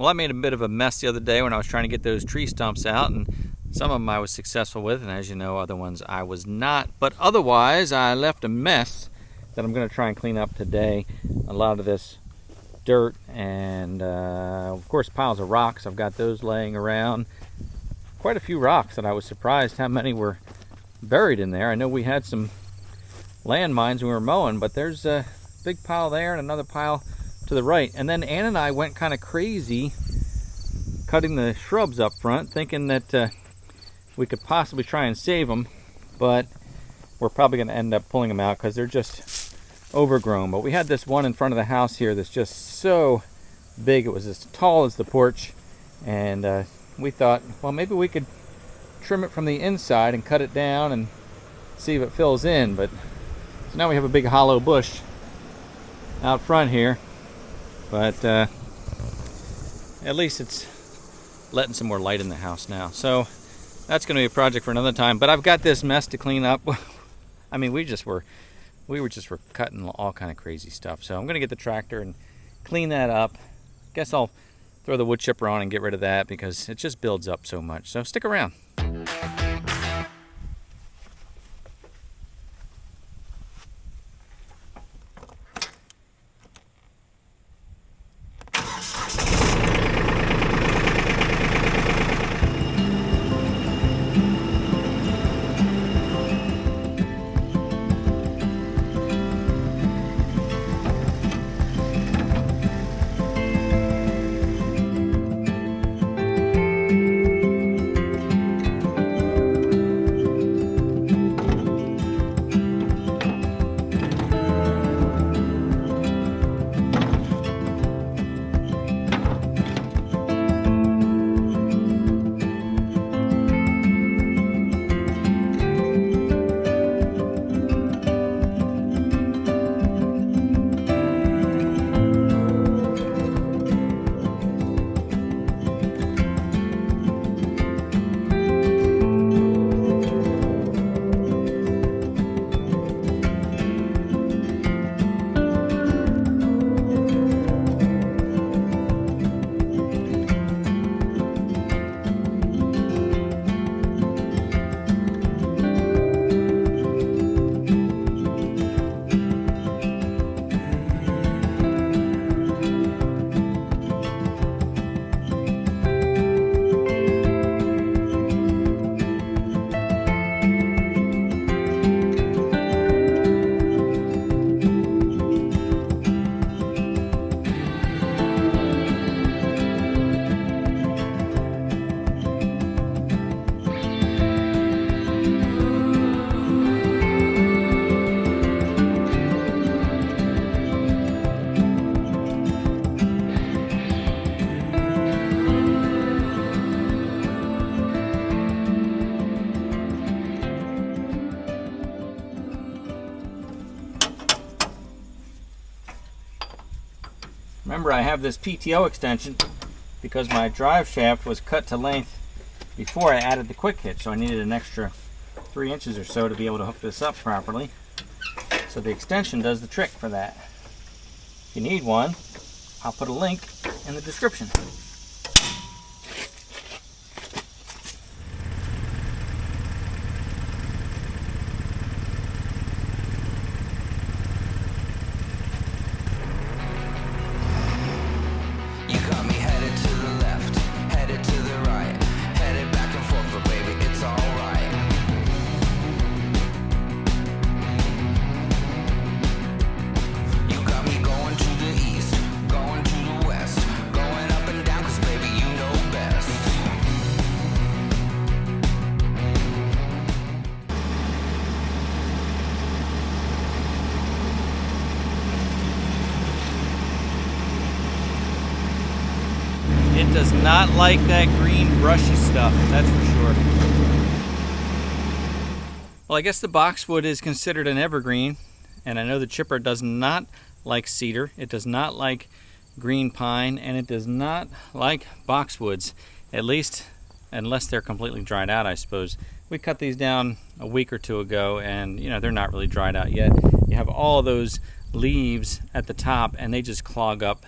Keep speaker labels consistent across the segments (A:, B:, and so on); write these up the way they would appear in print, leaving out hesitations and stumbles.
A: Well, I made a bit of a mess the other day when I was trying to get those tree stumps out, and some of them I was successful with, and as you know, other ones I was not. But otherwise, I left a mess that I'm going to try and clean up today. A lot of this dirt and of course piles of rocks. I've got those laying around. Quite a few rocks that I was surprised how many were buried in there. I know we had some landmines when we were mowing, but there's a big pile there and another pile to the right. And then Ann and I went kind of crazy cutting the shrubs up front, thinking that we could possibly try and save them, but we're probably going to end up pulling them out because they're just overgrown. But we had this one in front of the house here that's just so big. It was as tall as the porch, and we thought, well, maybe we could trim it from the inside and cut it down and see if it fills in. But so now we have a big hollow bush out front here, but at least it's letting some more light in the house now. So that's going to be a project for another time. But I've got this mess to clean up. I mean, we were just cutting all kind of crazy stuff. So I'm going to get the tractor and clean that up. Guess I'll throw the wood chipper on and get rid of that because it just builds up so much. So stick around. Remember, I have this PTO extension because my drive shaft was cut to length before I added the quick hitch, so I needed an extra 3 inches or so to be able to hook this up properly. So the extension does the trick for that. If you need one, I'll put a link in the description. It does not like that green brushy stuff, that's for sure. Well, I guess the boxwood is considered an evergreen, and I know the chipper does not like cedar, it does not like green pine, and it does not like boxwoods, at least unless they're completely dried out, I suppose. We cut these down a week or two ago, and you know, they're not really dried out yet. You have all those leaves at the top, and they just clog up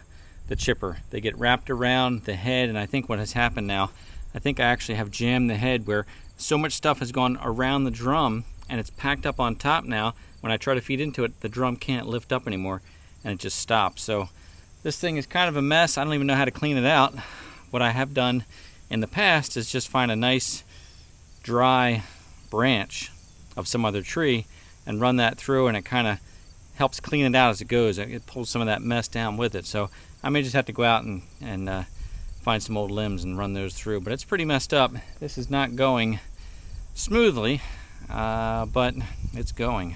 A: the chipper. They get wrapped around the head, and I think what has happened now, I think I actually have jammed the head where so much stuff has gone around the drum and it's packed up on top now. When I try to feed into it, the drum can't lift up anymore and it just stops. So this thing is kind of a mess. I don't even know how to clean it out. What I have done in the past is just find a nice dry branch of some other tree and run that through, and it kind of helps clean it out as it goes. It pulls some of that mess down with it. So I may just have to go out and find some old limbs and run those through, but it's pretty messed up. This is not going smoothly, but it's going.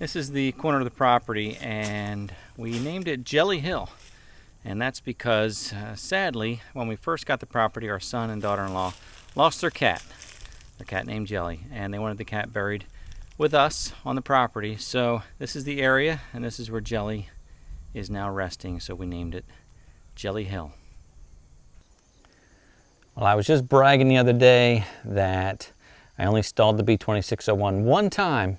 A: This is the corner of the property, and we named it Jelly Hill. And that's because, sadly, when we first got the property, our son and daughter-in-law lost their cat named Jelly, and they wanted the cat buried with us on the property. So this is the area, and this is where Jelly is now resting, so we named it Jelly Hill. Well, I was just bragging the other day that I only stalled the B2601 one time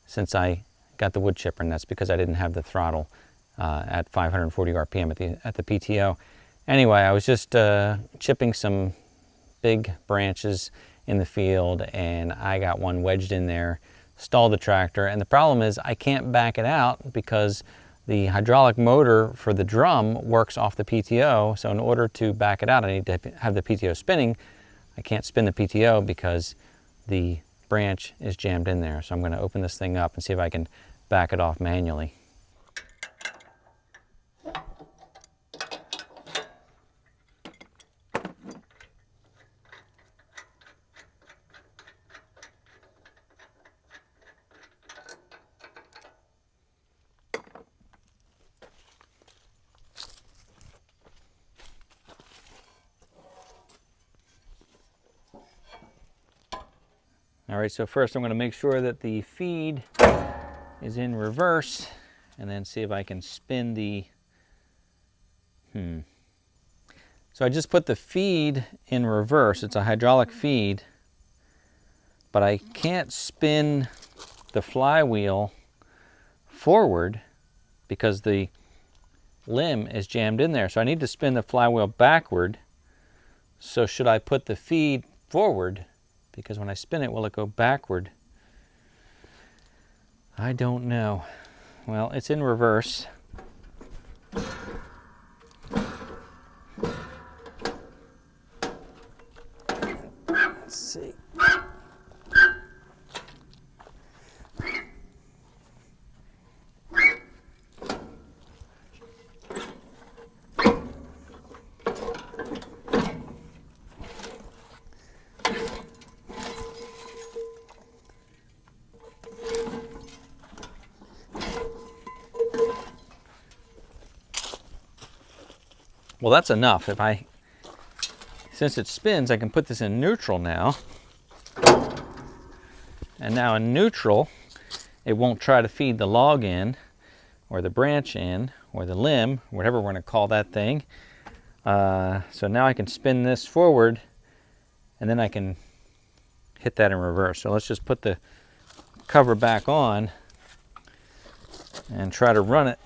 A: since I got the wood chipper, and that's because I didn't have the throttle at 540 RPM at the PTO. Anyway, I was just chipping some big branches in the field, and I got one wedged in there, stalled the tractor, and the problem is I can't back it out because the hydraulic motor for the drum works off the PTO. So in order to back it out, I need to have the PTO spinning. I can't spin the PTO because the branch is jammed in there. So I'm going to open this thing up and see if I can back it off manually. All right, so first I'm going to make sure that the feed is in reverse, and then see if I can spin the, So I just put the feed in reverse. It's a hydraulic feed, but I can't spin the flywheel forward because the limb is jammed in there. So I need to spin the flywheel backward. So should I put the feed forward? Because when I spin it, will it go backward? I don't know. Well, it's in reverse. Let's see. Well, that's enough. Since it spins, I can put this in neutral now. And now in neutral, it won't try to feed the log in, or the branch in, or the limb, whatever we're going to call that thing. So now I can spin this forward, and then I can hit that in reverse. So let's just put the cover back on and try to run it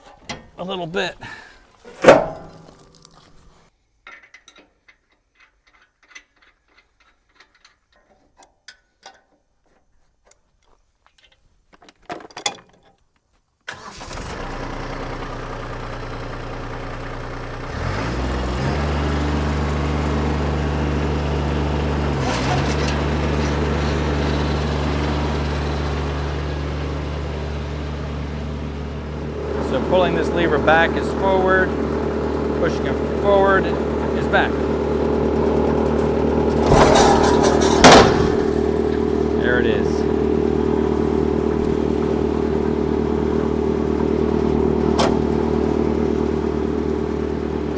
A: a little bit. So pulling this lever back is forward, pushing it forward is back. There it is.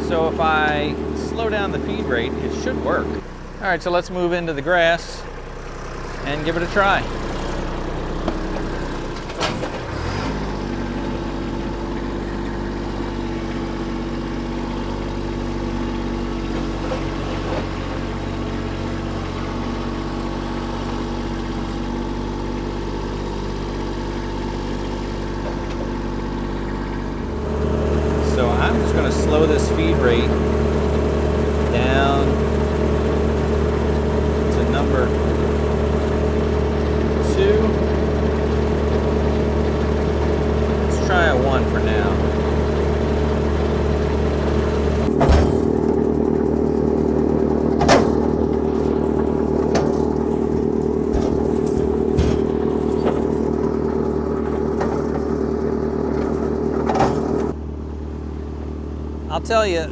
A: So if I slow down the feed rate, it should work. All right, so let's move into the grass and give it a try. So I'm just going to slow this feed rate down to number 2. Let's try a 1 for now. I'll tell you,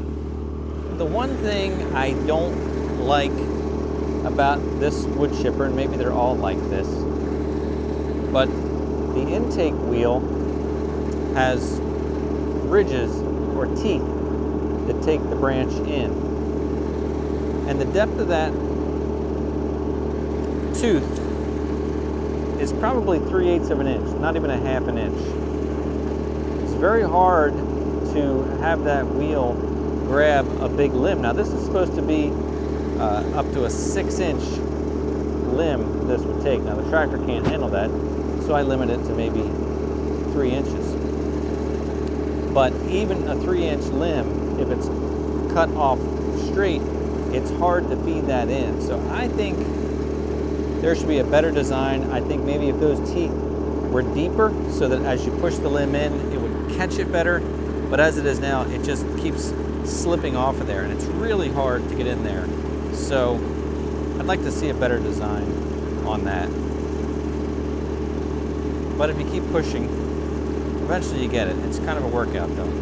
A: the one thing I don't like about this wood chipper, and maybe they're all like this, but the intake wheel has ridges or teeth that take the branch in. And the depth of that tooth is probably 3/8 of an inch, not even a half an inch. It's very hard to have that wheel grab a big limb. Now this is supposed to be up to a 6-inch limb this would take. Now the tractor can't handle that, so I limit it to maybe 3 inches. But even a 3-inch limb, if it's cut off straight, it's hard to feed that in. So I think there should be a better design. I think maybe if those teeth were deeper so that as you push the limb in, it would catch it better. But as it is now, it just keeps slipping off of there, and it's really hard to get in there. So I'd like to see a better design on that. But if you keep pushing, eventually you get it. It's kind of a workout though.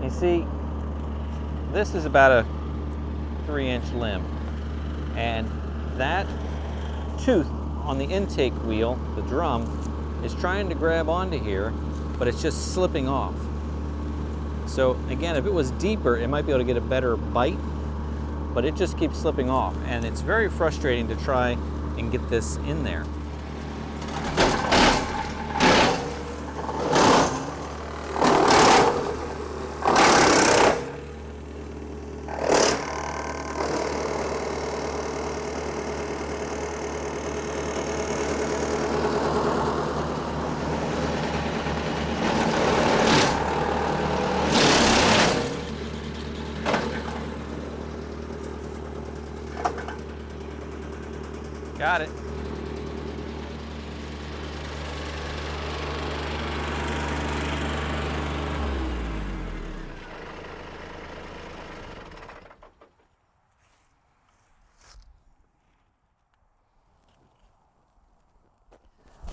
A: You see, this is about a 3-inch limb. And that tooth on the intake wheel, the drum, is trying to grab onto here, but it's just slipping off. So again, if it was deeper, it might be able to get a better bite, but it just keeps slipping off. And it's very frustrating to try and get this in there. Got it.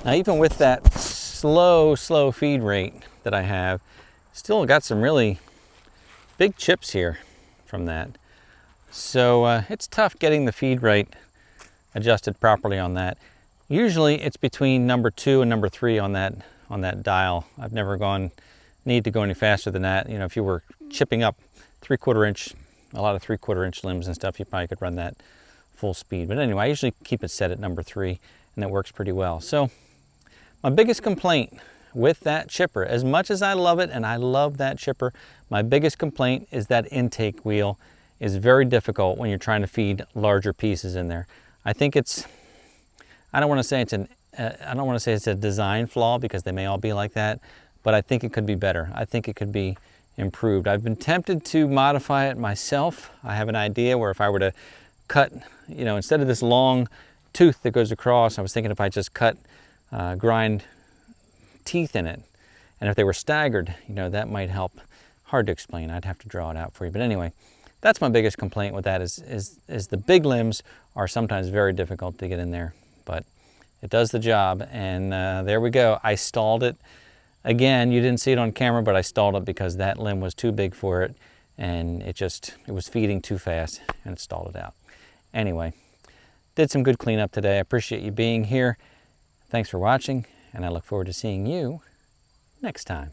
A: Now even with that slow feed rate that I have, still got some really big chips here from that. So it's tough getting the feed rate adjusted properly on that. Usually it's between number 2 and number 3 on that dial. I've never need to go any faster than that. You know, if you were chipping up 3/4 inch, a lot of 3/4 inch limbs and stuff, you probably could run that full speed. But anyway, I usually keep it set at number 3, and that works pretty well. So my biggest complaint with that chipper, as much as I love it and I love that chipper, my biggest complaint is that intake wheel is very difficult when you're trying to feed larger pieces in there. I think it's, I don't want to say it's a design flaw, because they may all be like that, but I think it could be better. I think it could be improved. I've been tempted to modify it myself. I have an idea where if I were to cut, you know, instead of this long tooth that goes across, I was thinking if I just grind teeth in it, and if they were staggered, you know, that might help. Hard to explain. I'd have to draw it out for you. But anyway, that's my biggest complaint with that is the big limbs are sometimes very difficult to get in there, but it does the job. And there we go. I stalled it. Again, you didn't see it on camera, but I stalled it because that limb was too big for it, and it was feeding too fast, and it stalled it out. Anyway, did some good cleanup today. I appreciate you being here. Thanks for watching, and I look forward to seeing you next time.